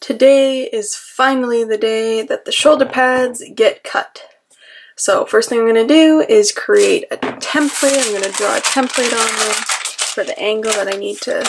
Today is finally the day that the shoulder pads get cut. So first thing I'm going to do is create a template. I'm going to draw a template on them for the angle that I need to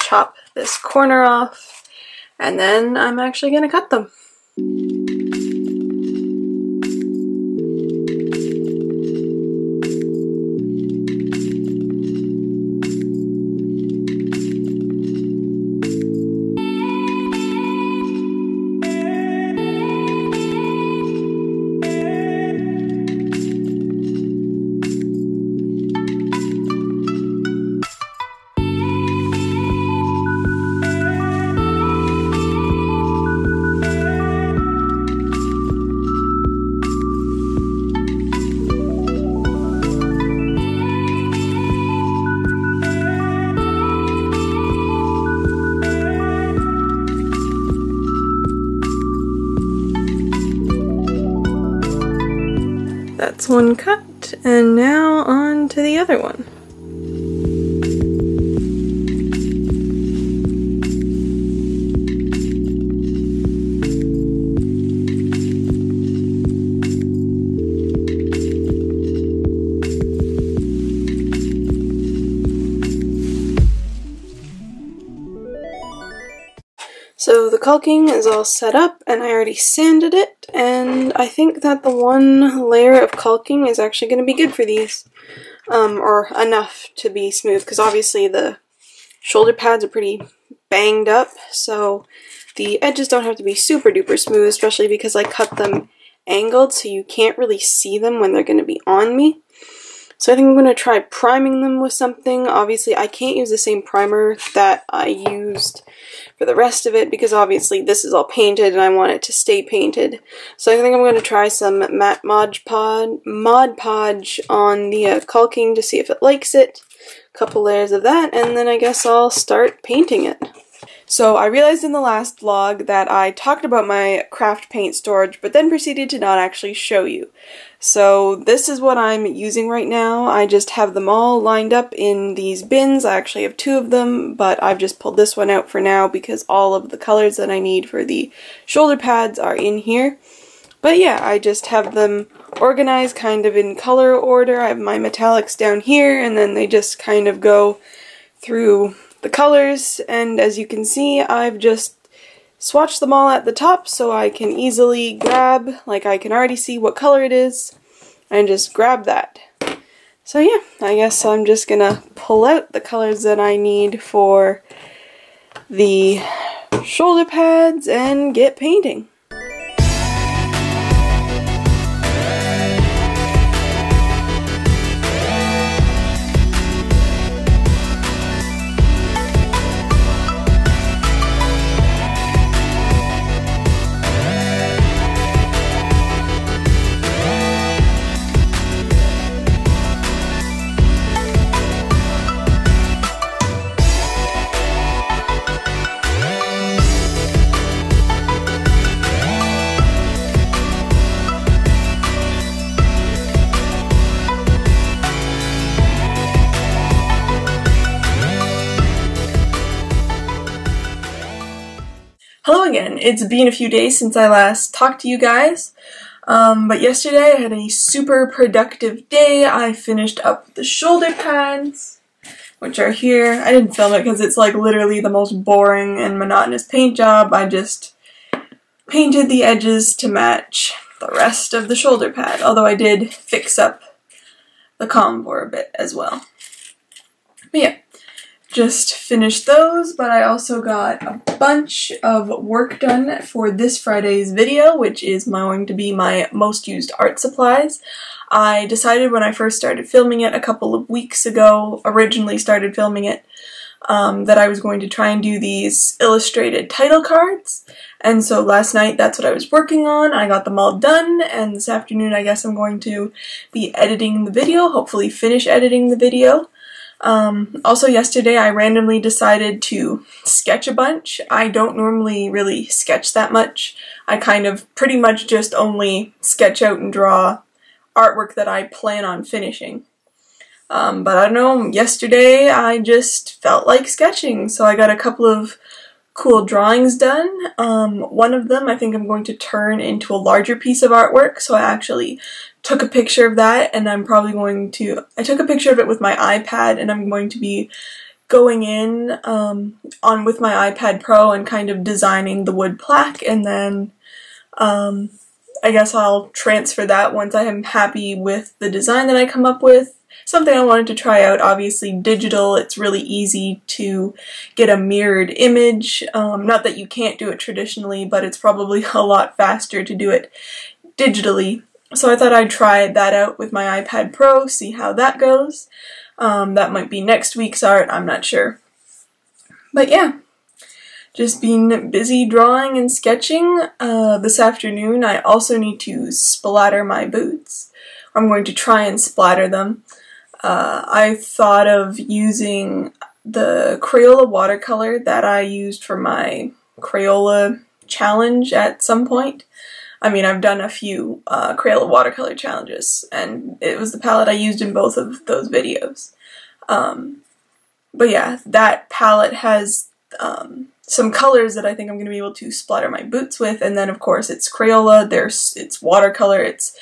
chop this corner off, and then I'm actually going to cut them. That's one cut, and now on to the other one. So the caulking is all set up, and I already sanded it, and I think that the one layer of caulking is actually going to be good for these, or enough to be smooth, because obviously the shoulder pads are pretty banged up, so the edges don't have to be super duper smooth, especially because I cut them angled, so you can't really see them when they're going to be on me. So I think I'm going to try priming them with something. Obviously I can't use the same primer that I used for the rest of it because obviously this is all painted and I want it to stay painted. So I think I'm going to try some matte Mod Podge on the caulking to see if it likes it. A couple layers of that, and then I guess I'll start painting it. So I realized in the last vlog that I talked about my craft paint storage, but then proceeded to not actually show you. So this is what I'm using right now. I just have them all lined up in these bins. I actually have two of them, but I've just pulled this one out for now because all of the colors that I need for the shoulder pads are in here. But yeah, I just have them organized kind of in color order. I have my metallics down here, and then they just kind of go through the colors, and as you can see, I've just swatched them all at the top so I can easily grab, like I can already see what color it is, and just grab that. So yeah, I guess I'm just gonna pull out the colors that I need for the shoulder pads and get painting. Hello again. It's been a few days since I last talked to you guys, but yesterday I had a super productive day. I finished up the shoulder pads, which are here. I didn't film it because it's like literally the most boring and monotonous paint job. I just painted the edges to match the rest of the shoulder pad, although I did fix up the contour a bit as well. But yeah. Just finished those, but I also got a bunch of work done for this Friday's video, which is going to be my most used art supplies. I decided when I first started filming it a couple of weeks ago, originally started filming it, that I was going to try and do these illustrated title cards. And so last night that's what I was working on. I got them all done, and this afternoon I guess I'm going to be editing the video, hopefully finish editing the video. Also yesterday I randomly decided to sketch a bunch. I don't normally really sketch that much. I kind of pretty much just only sketch out and draw artwork that I plan on finishing. But I don't know, yesterday I just felt like sketching, so I got a couple of cool drawings done. One of them I think I'm going to turn into a larger piece of artwork, so I actually took a picture of that, and I'm probably going to, I took a picture of it with my iPad, and I'm going to be going in on with my iPad Pro and kind of designing the wood plaque, and then I guess I'll transfer that once I am happy with the design that I come up with. Something I wanted to try out, obviously digital, it's really easy to get a mirrored image. Not that you can't do it traditionally, but it's probably a lot faster to do it digitally. So I thought I'd try that out with my iPad Pro, see how that goes. That might be next week's art, I'm not sure. But yeah, just been busy drawing and sketching. This afternoon I also need to splatter my boots. I'm going to try and splatter them. I thought of using the Crayola watercolor that I used for my Crayola challenge at some point. I mean, I've done a few Crayola watercolor challenges, and it was the palette I used in both of those videos. But yeah, that palette has some colors that I think I'm going to be able to splatter my boots with, and then of course it's Crayola, it's watercolor, it's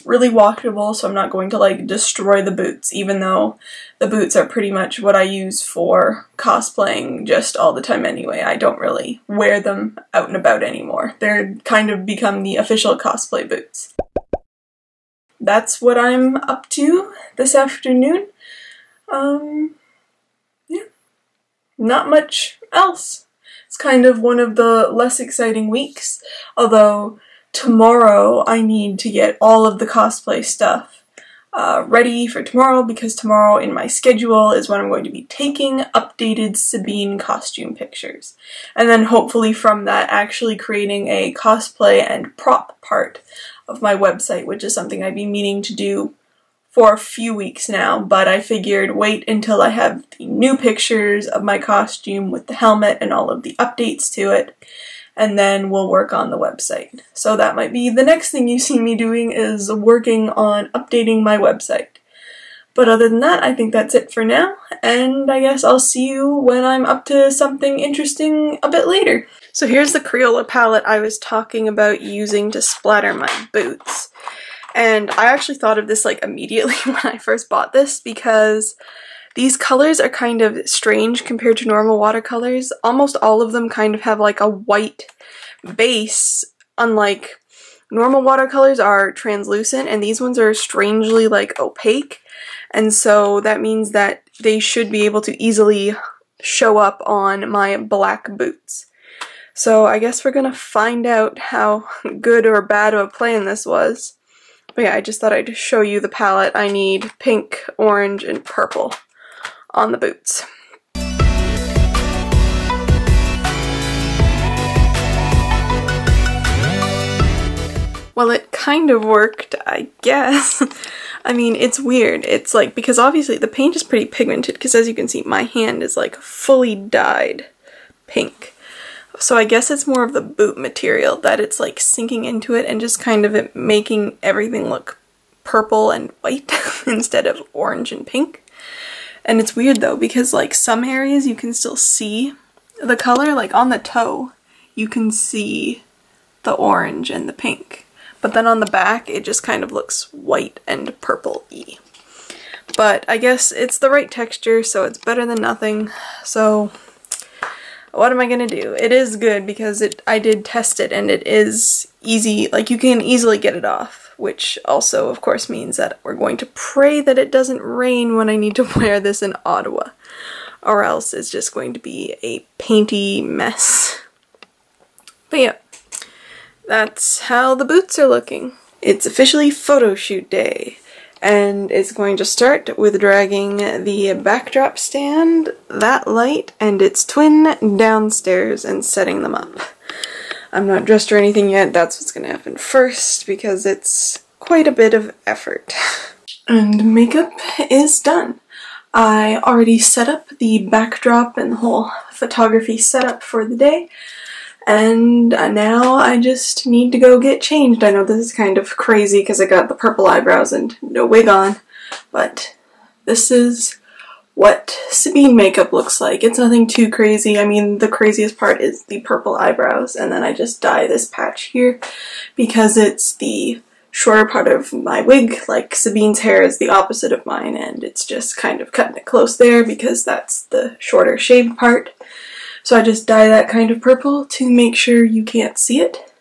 really washable, so I'm not going to like destroy the boots, even though the boots are pretty much what I use for cosplaying just all the time anyway. I don't really wear them out and about anymore. They're kind of become the official cosplay boots. That's what I'm up to this afternoon. Yeah, not much else. It's kind of one of the less exciting weeks, although tomorrow I need to get all of the cosplay stuff ready for tomorrow, because tomorrow in my schedule is when I'm going to be taking updated Sabine costume pictures. And then hopefully from that actually creating a cosplay and prop part of my website, which is something I've been meaning to do for a few weeks now, but I figured wait until I have the new pictures of my costume with the helmet and all of the updates to it, and then we'll work on the website. So that might be the next thing you see me doing, is working on updating my website. But other than that, I think that's it for now, and I guess I'll see you when I'm up to something interesting a bit later. So here's the Crayola palette I was talking about using to splatter my boots. And I actually thought of this like immediately when I first bought this, because these colors are kind of strange compared to normal watercolors. Almost all of them kind of have like a white base, unlike normal watercolors are translucent, and these ones are strangely like opaque. And so that means that they should be able to easily show up on my black boots. So I guess we're gonna find out how good or bad of a plan this was. But yeah, I just thought I'd show you the palette. I need pink, orange, and purple on the boots. Well, it kind of worked, I guess. I mean, it's weird. It's like, because obviously the paint is pretty pigmented, because as you can see, my hand is like fully dyed pink. So I guess it's more of the boot material that it's like sinking into it and just kind of making everything look purple and white instead of orange and pink. And it's weird though, because like some areas you can still see the color, like on the toe you can see the orange and the pink. But then on the back it just kind of looks white and purple-y. But I guess it's the right texture, so it's better than nothing. So what am I gonna do? It is good because I did test it and it is easy, like you can easily get it off, which also of course means that we're going to pray that it doesn't rain when I need to wear this in Ottawa, or else it's just going to be a painty mess. But yeah, that's how the boots are looking. It's officially photo shoot day. And it's going to start with dragging the backdrop stand, that light, and its twin downstairs and setting them up. I'm not dressed or anything yet, that's what's going to happen first, because it's quite a bit of effort. And makeup is done. I already set up the backdrop and the whole photography setup for the day. And now I just need to go get changed. I know this is kind of crazy because I got the purple eyebrows and no wig on, but this is what Sabine makeup looks like. It's nothing too crazy. I mean, the craziest part is the purple eyebrows, and then I just dye this patch here because it's the shorter part of my wig. Like, Sabine's hair is the opposite of mine, and it's just kind of cutting it close there because that's the shorter shaved part. So I just dye that kind of purple to make sure you can't see it.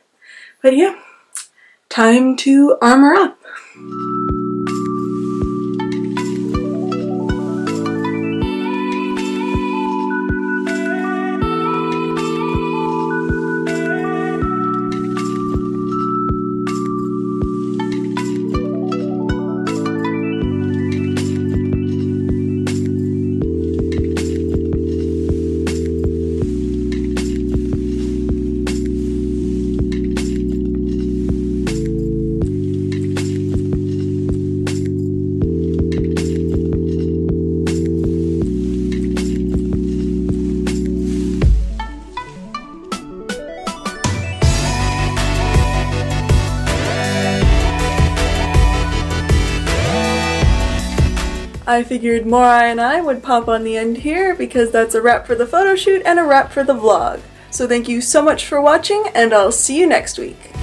But yeah, time to armor up. I figured Morai and I would pop on the end here because that's a wrap for the photo shoot and a wrap for the vlog. So thank you so much for watching, and I'll see you next week.